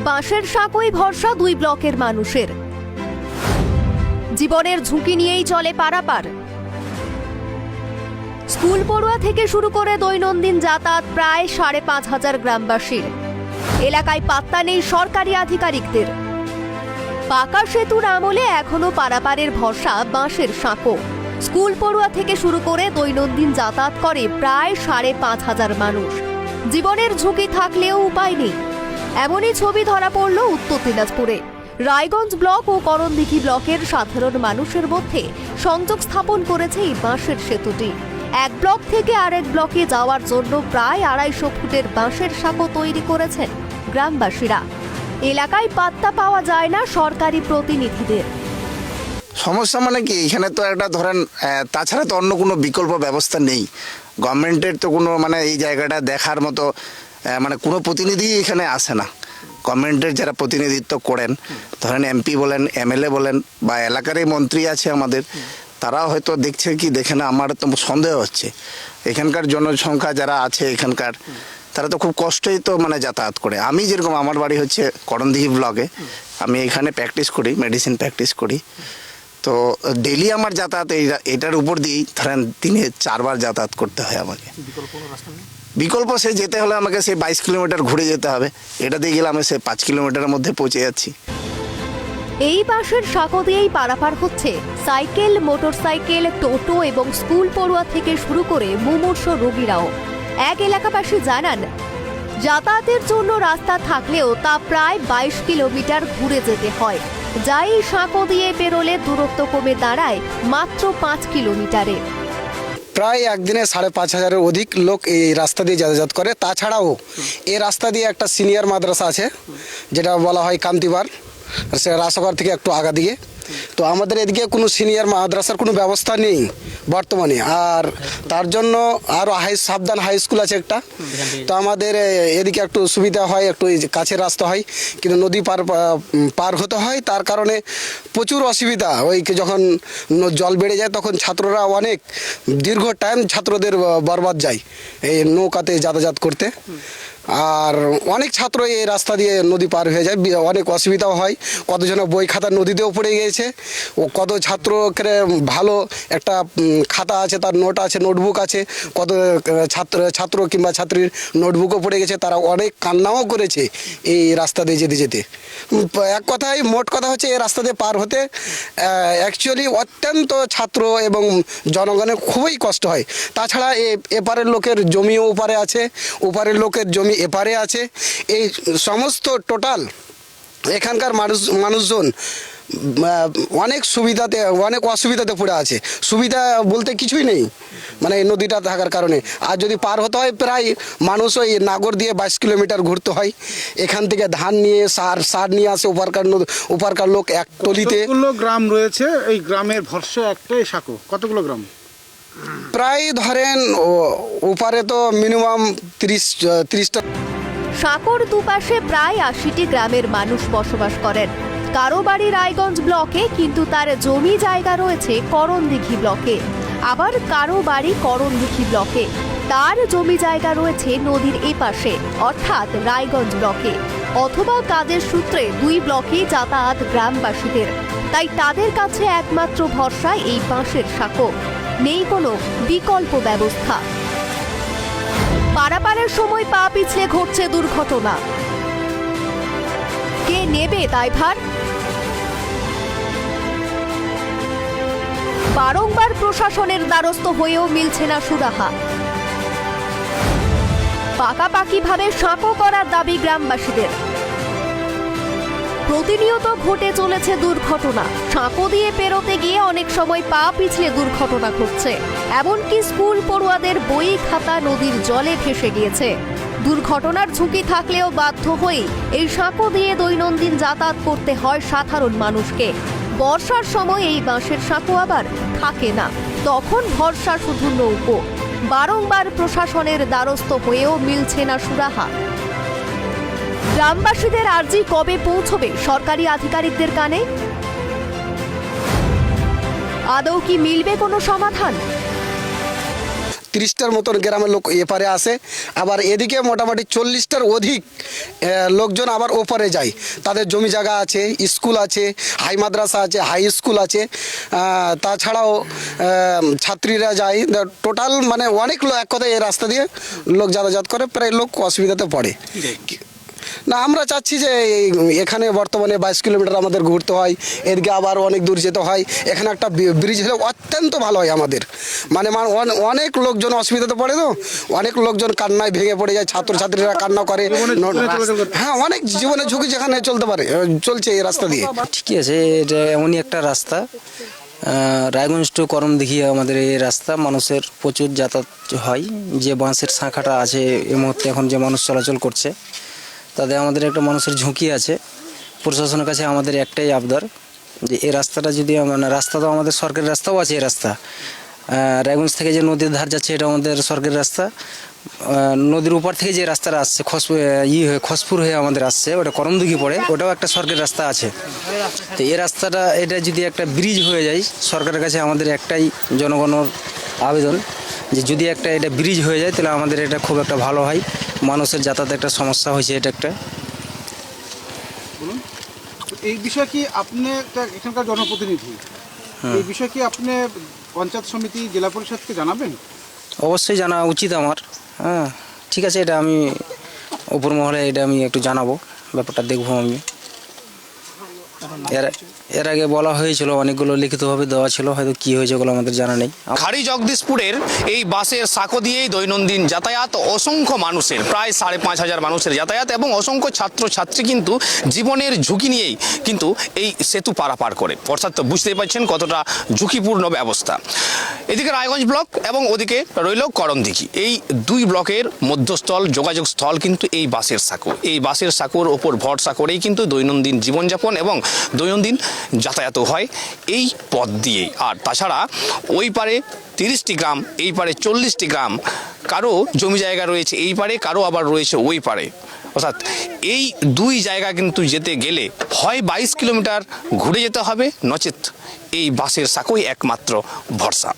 বাঁশের সাঁকোই ভরসা দুই ব্লকের মানুষের। জীবনের ঝুঁকি নিয়েই চলে পারাপার। স্কুল পড়ুয়া থেকে শুরু করে দৈনন্দিন যাতায়াত প্রায় ৫,৫০০ গ্রামবাসীর। এলাকায় পাত্তা নেই সরকারি আধিকারিকদের। পাকা সেতুর আমলে এখনো পারাপারের ভরসা বাঁশের সাঁকো। স্কুল পড়ুয়া থেকে শুরু করে দৈনন্দিন যাতায়াত করে প্রায় ৫,৫০০ মানুষ। জীবনের ঝুঁকি থাকলেও উপায় নেই। এমনই ছবি ধরা পড়ল উত্তর দিনাজপুরে। রায়গঞ্জ ব্লক ও করণদিঘি ব্লকের সাধারণ মানুষের মধ্যে সংযোগ স্থাপন করেছে এই বাঁশের সেতুটি। এক ব্লক থেকে আরেক ব্লকে যাওয়ার জন্য প্রায় ২৫০ ফুটের বাঁশের সাঁকো তৈরি করেছেন গ্রামবাসীরা। এলাকায় পাত্তা পাওয়া যায় না সরকারি প্রতিনিধিদের। সমস্যা মানে কি, এখানে তো একটা ধরেন তাছাড়া তো অন্য কোনো বিকল্প ব্যবস্থা নেই। গভর্নমেন্টের তো কোনো মানে এই জায়গাটা দেখার মতো মানে কোনো প্রতিনিধি এখানে আসে না। গভর্নমেন্টের যারা প্রতিনিধিত্ব করেন, ধরেন এমপি বলেন, এমএলএ বলেন, বা এলাকারই মন্ত্রী আছে আমাদের, তারা হয়তো দেখছে কি দেখে না, আমার তো সন্দেহ হচ্ছে। এখানকার জনসংখ্যা যারা আছে এখানকার, তারা তো খুব কষ্টই তো মানে যাতায়াত করে। আমি যেরকম, আমার বাড়ি হচ্ছে করণদিঘি ব্লকে, আমি এখানে প্র্যাকটিস করি, মেডিসিন প্র্যাকটিস করি। তো ডেলি আমার যাতায়াত এটার উপর দিয়েই ধরেন দিনে ৪ বার যাতায়াত করতে হয় আমাকে। বিকল্প সে যেতে হলে আমাকে সে ২২ কিলোমিটার ঘুরে যেতে হবে। এটা দিয়ে গেলে আমি সে ৫ কিলোমিটারের মধ্যে পৌঁছে যাচ্ছি। এই বাঁশের সাঁকো দিয়েই পারাপার হচ্ছে সাইকেল, মোটরসাইকেল, টোটো এবং স্কুল পড়ুয়া থেকে শুরু করে মুমূর্ষু রোগীরাও। এক এলাকাবাসী জানান, যাতায়াতের জন্য রাস্তা থাকলেও তা প্রায় ২২ কিলোমিটার ঘুরে যেতে হয়, যা এই সাঁকো দিয়ে পেরোলে দূরত্ব কমে দাঁড়ায় মাত্র ৫ কিলোমিটারে। প্রায় একদিনে ৫,৫০০-এর অধিক লোক এই রাস্তা দিয়ে যাতায়াত করে। তাছাড়াও এই রাস্তা দিয়ে একটা সিনিয়র মাদ্রাসা আছে, যেটা বলা হয় কান্তিবার, সে রাসাগড় থেকে একটু আগা দিয়ে। তো আমাদের এদিকে কোনো সিনিয়র মাদ্রাসার কোনো ব্যবস্থা নেই বর্তমানে। আর তার জন্য আরও সাবধান হাই স্কুল আছে একটা। তো আমাদের এদিকে একটু সুবিধা হয়, একটু কাছের রাস্তা হয়, কিন্তু নদী পার হতে হয়। তার কারণে প্রচুর অসুবিধা। ওই যখন জল বেড়ে যায় তখন ছাত্ররা অনেক দীর্ঘ টাইম ছাত্রদের বরবাদ যায় এই নৌকাতে যাতায়াত করতে। আর অনেক ছাত্র এই রাস্তা দিয়ে নদী পার হয়ে যায়, অনেক অসুবিধাও হয়। কতজন বই খাতা নদীতেও পড়ে গিয়েছে। ও কত ছাত্রকে ভালো একটা খাতা আছে, তার নোট আছে, নোটবুক আছে, কত ছাত্র কিংবা ছাত্রীর নোটবুকও পড়ে গেছে। তারা অনেক কান্নাও করেছে এই রাস্তা দিয়ে যেতে যেতে। এক কথায় মোট কথা হচ্ছে এই রাস্তা দিয়ে পার হতে অ্যাকচুয়ালি অত্যন্ত ছাত্র এবং জনগণের খুবই কষ্ট হয়। তাছাড়া এপারের লোকের জমিও ওপারে আছে, ওপারের লোকের জমি এপারে আছে। এই সমস্ত টোটাল এখানকার মানুষজন অনেক সুবিধাতে, অনেক অসুবিধাতে পড়ে আছে। সুবিধা বলতে কিছুই নেই মানে এই নদীটা থাকার কারণে। আর যদি পার হতে হয়, প্রায় মানুষ ওই নাগর দিয়ে ২২ কিলোমিটার ঘুরতে হয়। এখান থেকে ধান নিয়ে সার নিয়ে আসে ওপারকার লোক এক টলিতে। কতগুলো গ্রাম রয়েছে এই গ্রামের ভরসা একটাই সাঁকো? কতগুলো গ্রাম? প্রায় ধরেন ওপারে তো মিনিমাম ৩০টা। সাঁকোর দুপাশে প্রায় ৮০টি গ্রামের মানুষ বসবাস করেন। কারো বাড়ি রায়গঞ্জ ব্লকে, কিন্তু তার জমি জায়গা রয়েছে করণদিঘি ব্লকে। আবার কারো বাড়ি করণদিঘি ব্লকে, তার জমি জায়গা রয়েছে নদীর এপাশে অর্থাৎ রায়গঞ্জ ব্লকে। অথবা কাজের সূত্রে দুই ব্লকেই যাতায়াত গ্রামবাসীদের। তাই তাদের কাছে একমাত্র ভরসা এই বাঁশের সাঁকো। নেই কোনো বিকল্প ব্যবস্থা। পারাপারের সময় পা পিছলে ঘটছে দুর্ঘটনা। কে নেবে দায়ভার? বারংবার প্রশাসনের দ্বারস্থ হয়েও মিলছে না সুরাহা। পাকাপাকিভাবে সাঁকো করার দাবি গ্রামবাসীদের। প্রতিনিয়ত ঘটে চলেছে দুর্ঘটনা। সাঁকো দিয়ে পেরোতে গিয়ে অনেক সময় পা পিছলে দুর্ঘটনা ঘটছে। এমনকি স্কুল পড়ুয়াদের বই খাতা নদীর জলে ভেসে গিয়েছে। দুর্ঘটনার ঝুঁকি থাকলেও বাধ্য হয়ে এই সাঁকো দিয়ে দৈনন্দিন যাতায়াত করতে হয় সাধারণ মানুষকে। বর্ষার সময় এই বাঁশের সাঁকো আবার থাকে না, তখন ভরসা শুধু নৌকো। বারংবার প্রশাসনের দ্বারস্থ হয়েও মিলছে না সুরাহা। গ্রামবাসীদের আর্জি কবে পৌঁছবে সরকারি আধিকারিকদের কানে? আদৌ কি মিলবে কোনো সমাধান? 30টার মতন গ্রামের লোক এপারে আসে। আবার এদিকে মোটামুটি 40টার অধিক লোকজন আবার ওপরে যায়, তাদের জমি জায়গা আছে, স্কুল আছে, হাই মাদ্রাসা আছে, হাই স্কুল আছে, তাছাড়াও ছাত্রীরা যায়, টোটাল মানে অনেক লোক এক কথায় এই রাস্তা দিয়ে লোক যাতায়াত করে, প্রায় লোক অসুবিধাতে পড়ে। না আমরা চাচ্ছি যে এখানে বর্তমানে 22 কিলোমিটার আমাদের ঘুরতে হয়, এদিকে আবার অনেক দূর যেতে হয়, এখানে একটা ব্রিজ হলে অত্যন্ত ভালো হয় আমাদের। মানে অনেক লোকজন অসুবিধাতে পড়ে, তো অনেক লোকজন কান্নায় ভেঙে পড়ে যায়, ছাত্রছাত্রীরা কান্না করে। হ্যাঁ, অনেক জীবনের ঝুঁকি যেখানে চলছে এই রাস্তা দিয়ে। ঠিকই আছে, এটা এমনই একটা রাস্তা, রায়গঞ্জ টু করমদিঘি আমাদের এই রাস্তা, মানুষের প্রচুর যাতায়াত হয়। যে বাঁশের শাখাটা আছে এই মুহূর্তে এখন যে মানুষ চলাচল করছে, তাদের আমাদের একটা মানুষের ঝুঁকি আছে। প্রশাসনের কাছে আমাদের একটাই আবদার যে এই রাস্তাটা যদি, মানে রাস্তা তো আমাদের সরকারি রাস্তাও আছে, এই রাস্তা রায়গঞ্জ থেকে যে নদীর ধার যাচ্ছে এটা আমাদের সরকারি রাস্তা, নদীর উপর থেকে যে রাস্তাটা আসছে খসপুর হয়ে আমাদের আসছে, ওটা করমদিঘি পড়ে, ওটাও একটা সরকারি রাস্তা আছে। তো এই রাস্তাটা, এটা যদি একটা ব্রিজ হয়ে যায়, সরকারের কাছে আমাদের একটাই জনগণের আবেদন যে যদি একটা এটা ব্রিজ হয়ে যায় তাহলে আমাদের এটা খুব একটা ভালো হয়। মানুষের যাতায়াত একটা সমস্যা হয়েছে, এটা একটা। বলুন, এই বিষয়ে কি আপনি এখানকার জনপ্রতিনিধি, এই বিষয়ে কি আপনি পঞ্চায়েত সমিতি, জেলা পরিষদকে জানাবেন? অবশ্যই জানা উচিত আমার। হ্যাঁ, ঠিক আছে, এটা আমি উপর মহলে এটা আমি একটু জানাবো, ব্যাপারটা দেখবো আমি। এর আগে বলা হয়েছিল, অনেকগুলো লিখিতভাবে দেওয়া ছিল, হয়তো কি হয়েছে ওগুলো আমাদের জানা নেই। খাড়ি জগদীশপুরের এই বাসের সাঁকো দিয়েই দৈনন্দিন যাতায়াত অসংখ্য মানুষের, প্রায় 5,500 মানুষের যাতায়াত, এবং অসংখ্য ছাত্রছাত্রী কিন্তু জীবনের ঝুঁকি নিয়েই কিন্তু এই সেতু পারাপার করে। অর্থাৎ বুঝতেই পারছেন কতটা ঝুঁকিপূর্ণ ব্যবস্থা। এদিকে রায়গঞ্জ ব্লক এবং ওদিকে রইল করমদিঘি, এই দুই ব্লকের মধ্যস্থল, যোগাযোগ স্থল কিন্তু এই বাসের সাঁকো। এই বাসের সাঁকোর ওপর ভরসা করেই কিন্তু দৈনন্দিন জীবনযাপন এবং দৈনন্দিন যাতায়াত হয় এই পথ দিয়েই। আর তাছাড়া ওই পারে 30টি গ্রাম, এই পারে 40টি গ্রাম, কারো জমি জায়গা রয়েছে এই পারে, কারো আবার রয়েছে ওই পারে। অর্থাৎ এই দুই জায়গা কিন্তু যেতে গেলে হয় 22 কিলোমিটার ঘুরে যেতে হবে, নচেত এই বাসের সাঁকোই একমাত্র ভরসা।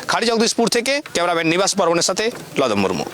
খাড়ি জগদীশপুর থেকে ক্যামেরাম্যান নিবাস বর্মনের সাথে লদম মুর্মু।